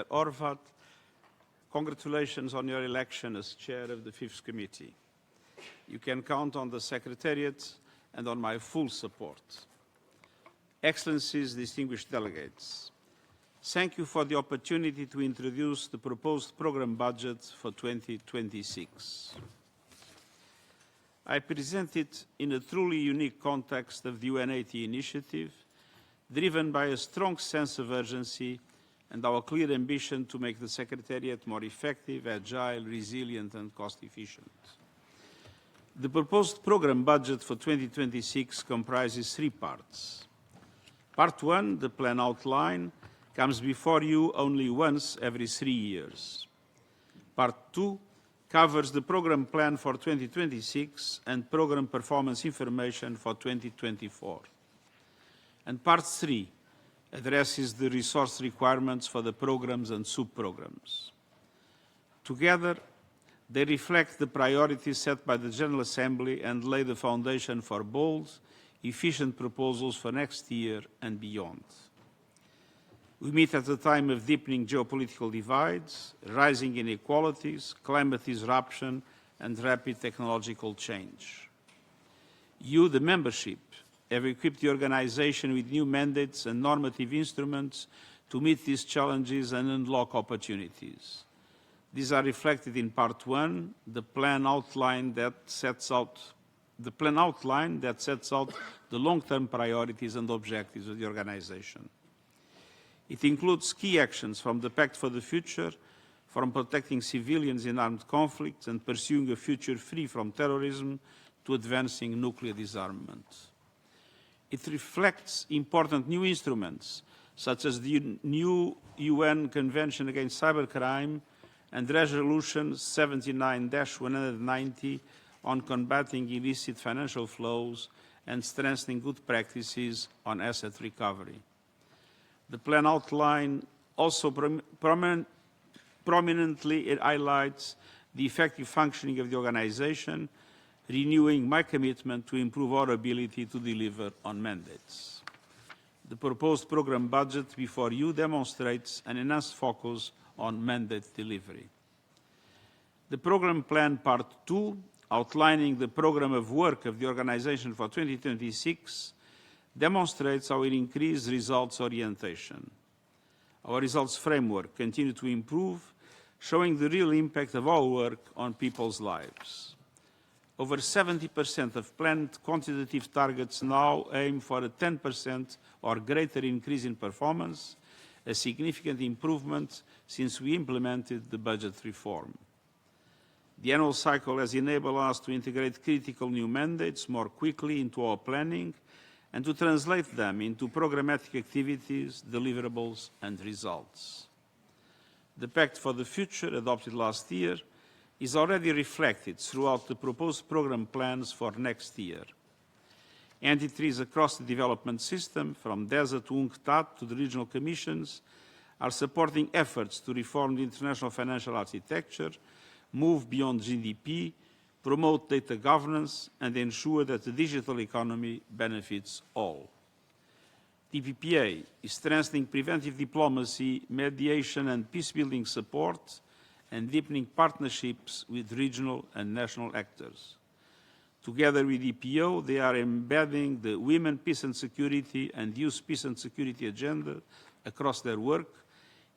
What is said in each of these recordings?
Orvat, congratulations on your election as chair of the Fifth Committee. You can count on the Secretariat and on my full support. Excellencies, distinguished delegates, thank you for the opportunity to introduce the proposed programme budget for 2026. I present it in a truly unique context of the UN80 initiative, driven by a strong sense of urgency and our clear ambition to make the Secretariat more effective, agile, resilient and cost-efficient. The proposed programme budget for 2026 comprises three parts. Part 1, the plan outline, comes before you only once every 3 years. Part 2 covers the programme plan for 2026 and programme performance information for 2024. And Part 3 addresses the resource requirements for the programmes and sub-programmes. Together, they reflect the priorities set by the General Assembly and lay the foundation for bold, efficient proposals for next year and beyond. We meet at a time of deepening geopolitical divides, rising inequalities, climate disruption, and rapid technological change. You, the membership, have equipped the organisation with new mandates and normative instruments to meet these challenges and unlock opportunities. These are reflected in Part 1, the plan outline that sets out the long-term priorities and objectives of the organisation. It includes key actions from the Pact for the Future, from protecting civilians in armed conflicts and pursuing a future free from terrorism to advancing nuclear disarmament. It reflects important new instruments, such as the new UN Convention Against Cybercrime and Resolution 79-190 on combating illicit financial flows and strengthening good practices on asset recovery. The plan outline also prominently highlights the effective functioning of the organisation, renewing my commitment to improve our ability to deliver on mandates. The proposed programme budget before you demonstrates an enhanced focus on mandate delivery. The programme plan Part 2, outlining the programme of work of the organisation for 2026, demonstrates our increased results orientation. Our results framework continues to improve, showing the real impact of our work on people's lives. Over 70% of planned quantitative targets now aim for a 10% or greater increase in performance, a significant improvement since we implemented the budget reform. The annual cycle has enabled us to integrate critical new mandates more quickly into our planning and to translate them into programmatic activities, deliverables and results. The Pact for the Future, adopted last year, is already reflected throughout the proposed programme plans for next year. Entities across the development system, from DESA to UNCTAD to the regional commissions, are supporting efforts to reform the international financial architecture, move beyond GDP, promote data governance, and ensure that the digital economy benefits all. The PPA is strengthening preventive diplomacy, mediation and peacebuilding support, and deepening partnerships with regional and national actors. Together with EPO, they are embedding the Women, Peace and Security and Youth Peace and Security agenda across their work,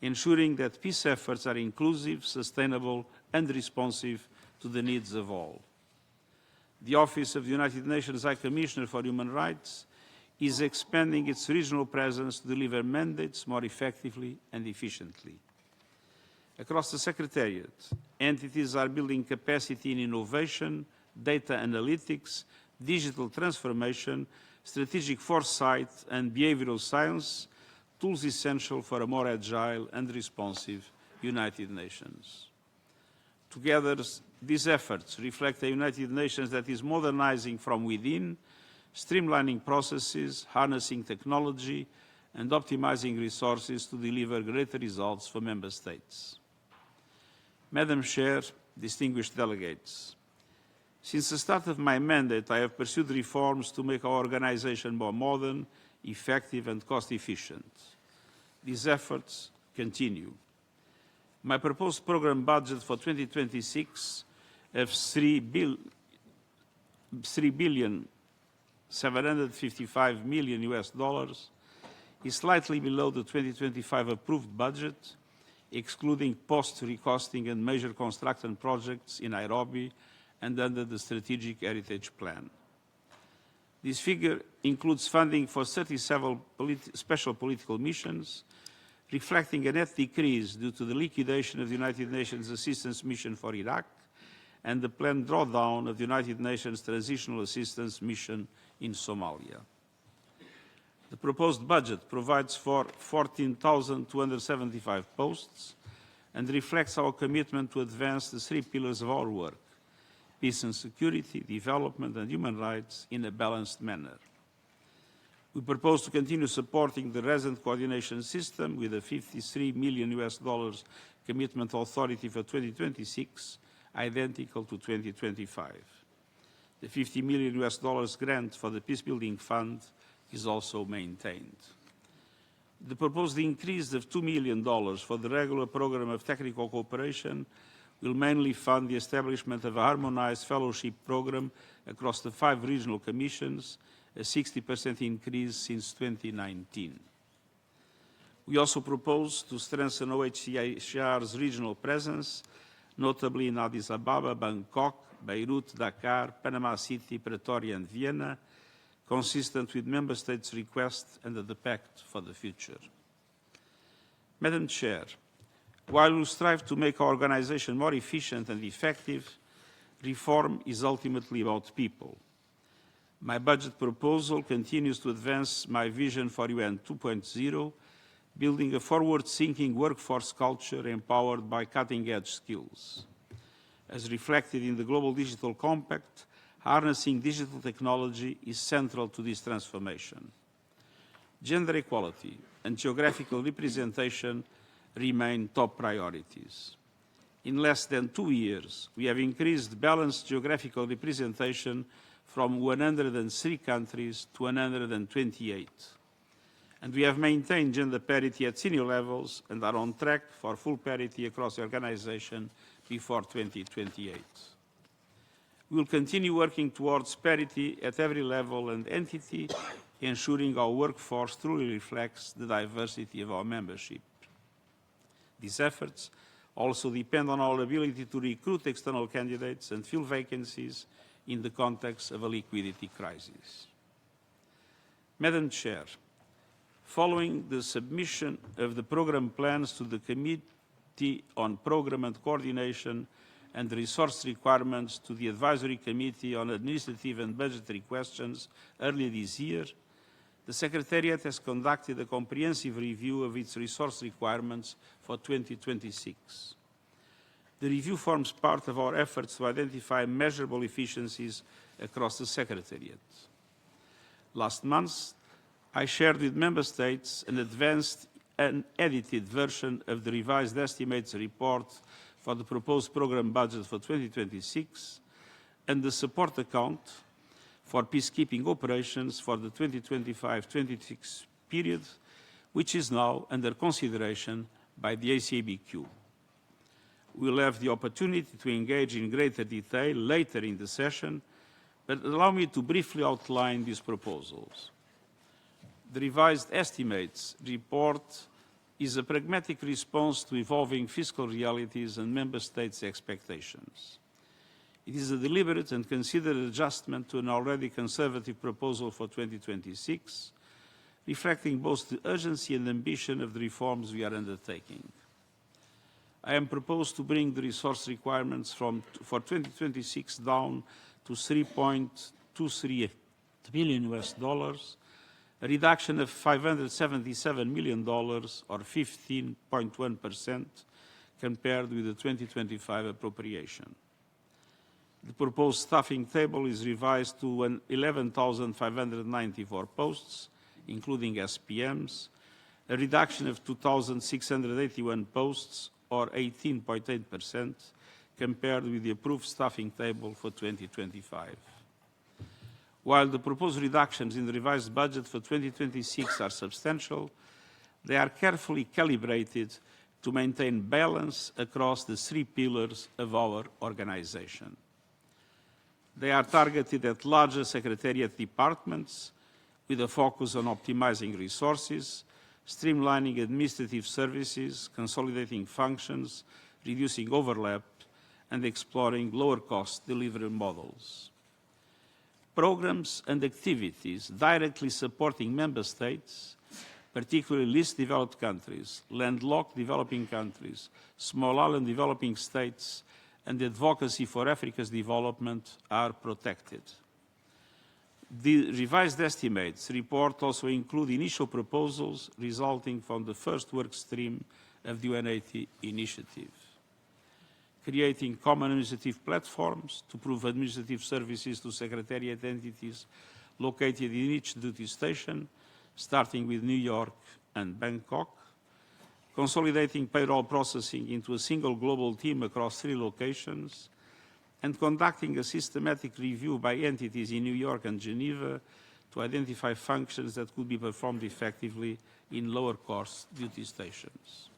ensuring that peace efforts are inclusive, sustainable and responsive to the needs of all. The Office of the United Nations High Commissioner for Human Rights is expanding its regional presence to deliver mandates more effectively and efficiently. Across the Secretariat, entities are building capacity in innovation, data analytics, digital transformation, strategic foresight and behavioural science, tools essential for a more agile and responsive United Nations. Together, these efforts reflect a United Nations that is modernising from within, streamlining processes, harnessing technology, and optimising resources to deliver greater results for Member States. Madam Chair, distinguished delegates, since the start of my mandate, I have pursued reforms to make our organisation more modern, effective and cost-efficient. These efforts continue. My proposed program budget for 2026 of $3,755 million is slightly below the 2025 approved budget, excluding post-recosting and major construction projects in Nairobi and under the Strategic Heritage Plan. This figure includes funding for 37 special political missions, reflecting a net decrease due to the liquidation of the United Nations Assistance Mission for Iraq and the planned drawdown of the United Nations Transitional Assistance Mission in Somalia. The proposed budget provides for 14,275 posts and reflects our commitment to advance the three pillars of our work: peace and security, development and human rights in a balanced manner. We propose to continue supporting the resident coordination system with a $53 million commitment authority for 2026, identical to 2025. The $50 million grant for the Peacebuilding Fund is also maintained. The proposed increase of $2 million for the regular program of technical cooperation will mainly fund the establishment of a harmonized fellowship program across the 5 regional commissions, a 60% increase since 2019. We also propose to strengthen OHCHR's regional presence, notably in Addis Ababa, Bangkok, Beirut, Dakar, Panama City, Pretoria, and Vienna, consistent with Member States' request under the Pact for the Future. Madam Chair, while we strive to make our organization more efficient and effective, reform is ultimately about people. My budget proposal continues to advance my vision for UN 2.0, building a forward-thinking workforce culture empowered by cutting-edge skills. As reflected in the Global Digital Compact, harnessing digital technology is central to this transformation. Gender equality and geographical representation remain top priorities. In less than 2 years, we have increased balanced geographical representation from 103 countries to 128. And we have maintained gender parity at senior levels and are on track for full parity across the organization before 2028. We will continue working towards parity at every level and entity, ensuring our workforce truly reflects the diversity of our membership. These efforts also depend on our ability to recruit external candidates and fill vacancies in the context of a liquidity crisis. Madam Chair, following the submission of the program plans to the Committee on Program and Coordination and Resource Requirements to the Advisory Committee on Administrative and Budgetary Questions earlier this year, the Secretariat has conducted a comprehensive review of its resource requirements for 2026. The review forms part of our efforts to identify measurable efficiencies across the Secretariat. Last month, I shared with Member States an advanced and edited version of the revised estimates report for the proposed program budget for 2026 and the support account for peacekeeping operations for the 2025-26 period, which is now under consideration by the ACABQ. We will have the opportunity to engage in greater detail later in the session, but allow me to briefly outline these proposals. The revised estimates report is a pragmatic response to evolving fiscal realities and Member States' expectations. It is a deliberate and considered adjustment to an already conservative proposal for 2026, reflecting both the urgency and ambition of the reforms we are undertaking. I am proposed to bring the resource requirements for 2026 down to $3.23 billion, a reduction of $577 million or 15.1% compared with the 2025 appropriation. The proposed staffing table is revised to 11,594 posts, including SPMs, a reduction of 2,681 posts or 18.8% compared with the approved staffing table for 2025. While the proposed reductions in the revised budget for 2026 are substantial, they are carefully calibrated to maintain balance across the three pillars of our organization. They are targeted at larger secretariat departments with a focus on optimizing resources, streamlining administrative services, consolidating functions, reducing overlap, and exploring lower-cost delivery models. Programs and activities directly supporting member states, particularly least developed countries, landlocked developing countries, small island developing states, and advocacy for Africa's development are protected. The revised estimates report also include initial proposals resulting from the first work stream of the UN80 initiative, creating common administrative platforms to prove administrative services to secretariat entities located in each duty station, starting with New York and Bangkok, consolidating payroll processing into a single global team across 3 locations, and conducting a systematic review by entities in New York and Geneva to identify functions that could be performed effectively in lower-cost duty stations.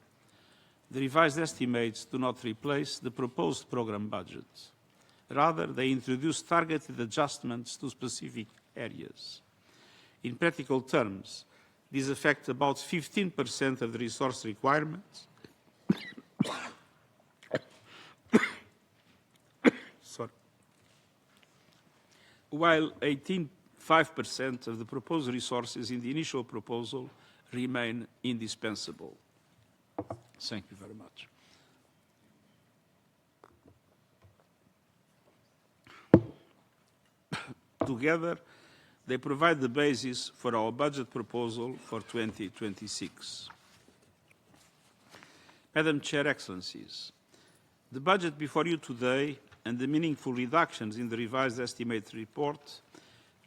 The revised estimates do not replace the proposed program budget. Rather, they introduce targeted adjustments to specific areas. In practical terms, these affect about 15% of the resource requirements, while 5% of the proposed resources in the initial proposal remain indispensable. Thank you very much. Together, they provide the basis for our budget proposal for 2026. Madam Chair, Excellencies, the budget before you today and the meaningful reductions in the revised estimate report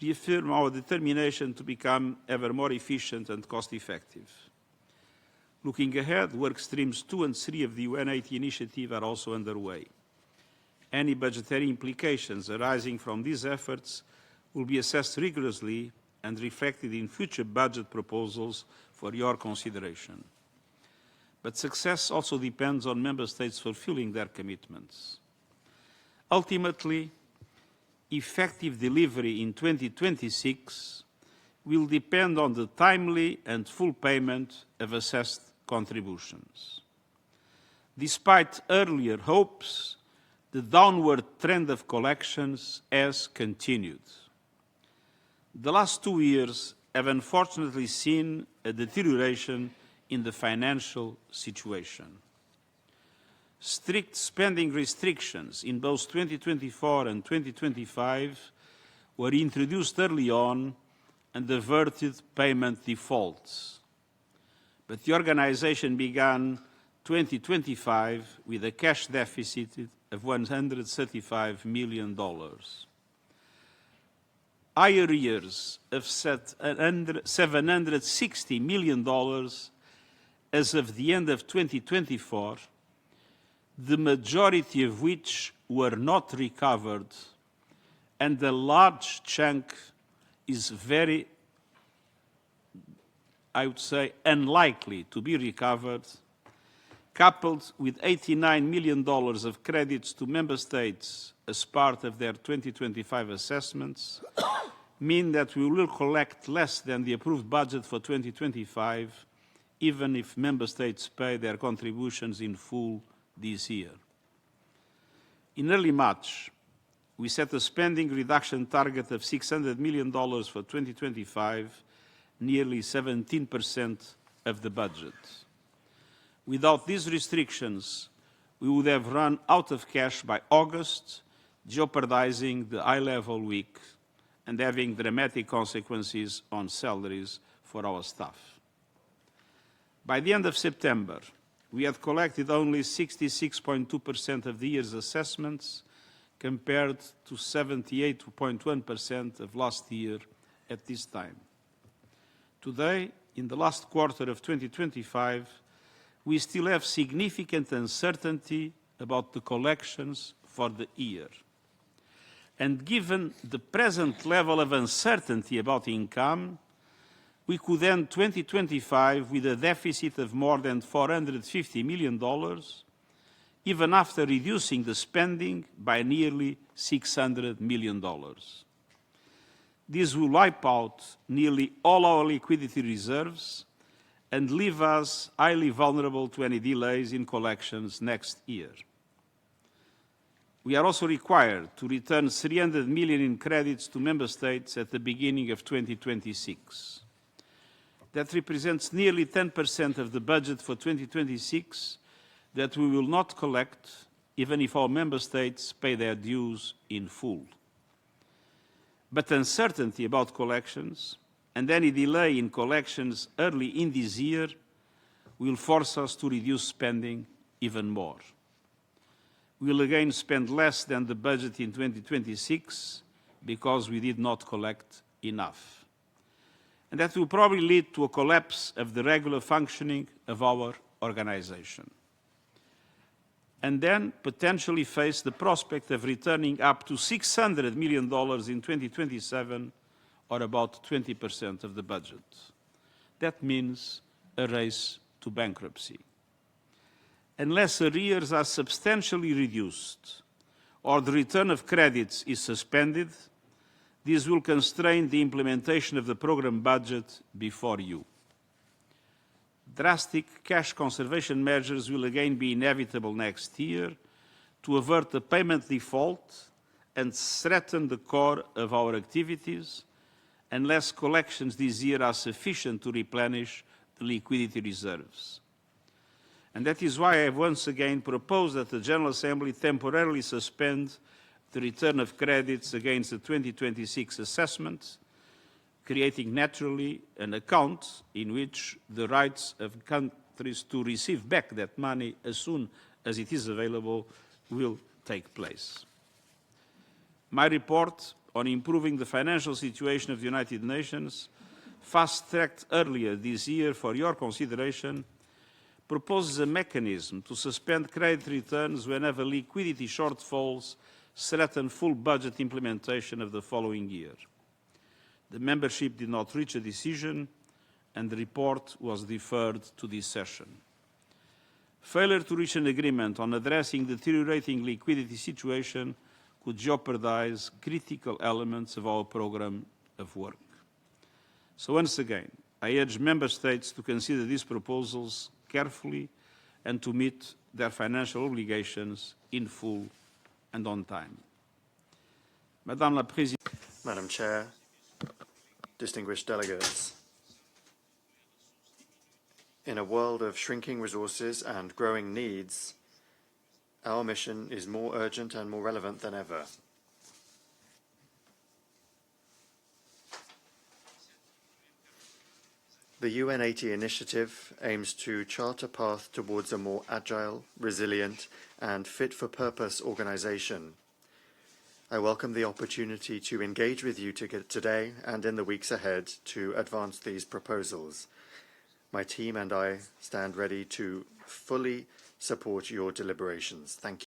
reaffirm our determination to become ever more efficient and cost-effective. Looking ahead, work streams 2 and 3 of the UN80 initiative are also underway. Any budgetary implications arising from these efforts will be assessed rigorously and reflected in future budget proposals for your consideration. But success also depends on Member States fulfilling their commitments. Ultimately, effective delivery in 2026 will depend on the timely and full payment of assessed contributions. Despite earlier hopes, the downward trend of collections has continued. The last 2 years have unfortunately seen a deterioration in the financial situation. Strict spending restrictions in both 2024 and 2025 were introduced early on and averted payment defaults. But the organization began 2025 with a cash deficit of $135 million. Higher arrears of $760 million as of the end of 2024, the majority of which were not recovered, and a large chunk is very, I would say, unlikely to be recovered, coupled with $89 million of credits to Member States as part of their 2025 assessments, mean that we will collect less than the approved budget for 2025, even if Member States pay their contributions in full this year. In early March, we set a spending reduction target of $600 million for 2025, nearly 17% of the budget. Without these restrictions, we would have run out of cash by August, jeopardizing the high-level week and having dramatic consequences on salaries for our staff. By the end of September, we had collected only 66.2% of the year's assessments, compared to 78.1% of last year at this time. Today, in the last quarter of 2025, we still have significant uncertainty about the collections for the year. And given the present level of uncertainty about income, we could end 2025 with a deficit of more than $450 million, even after reducing the spending by nearly $600 million. This will wipe out nearly all our liquidity reserves and leave us highly vulnerable to any delays in collections next year. We are also required to return $300 million in credits to member states at the beginning of 2026. That represents nearly 10% of the budget for 2026 that we will not collect, even if our member states pay their dues in full. But uncertainty about collections and any delay in collections early in this year will force us to reduce spending even more. We will again spend less than the budget in 2026 because we did not collect enough. And that will probably lead to a collapse of the regular functioning of our organization. And then potentially face the prospect of returning up to $600 million in 2027, or about 20% of the budget. That means a race to bankruptcy. Unless arrears are substantially reduced or the return of credits is suspended, this will constrain the implementation of the program budget before you. Drastic cash conservation measures will again be inevitable next year to avert a payment default and threaten the core of our activities unless collections this year are sufficient to replenish the liquidity reserves. And that is why I have once again proposed that the General Assembly temporarily suspend the return of credits against the 2026 assessment, creating naturally an account in which the rights of countries to receive back that money as soon as it is available will take place. My report on improving the financial situation of the United Nations, fast-tracked earlier this year for your consideration, proposes a mechanism to suspend credit returns whenever liquidity shortfalls threaten full budget implementation of the following year. The membership did not reach a decision, and the report was deferred to this session. Failure to reach an agreement on addressing the deteriorating liquidity situation could jeopardize critical elements of our program of work. So once again, I urge member states to consider these proposals carefully and to meet their financial obligations in full and on time. Madame la Présidente. Madam Chair, distinguished delegates, in a world of shrinking resources and growing needs, our mission is more urgent and more relevant than ever. The UN 80 initiative aims to chart a path towards a more agile, resilient, and fit-for-purpose organization. I welcome the opportunity to engage with you today and in the weeks ahead to advance these proposals. My team and I stand ready to fully support your deliberations. Thank you.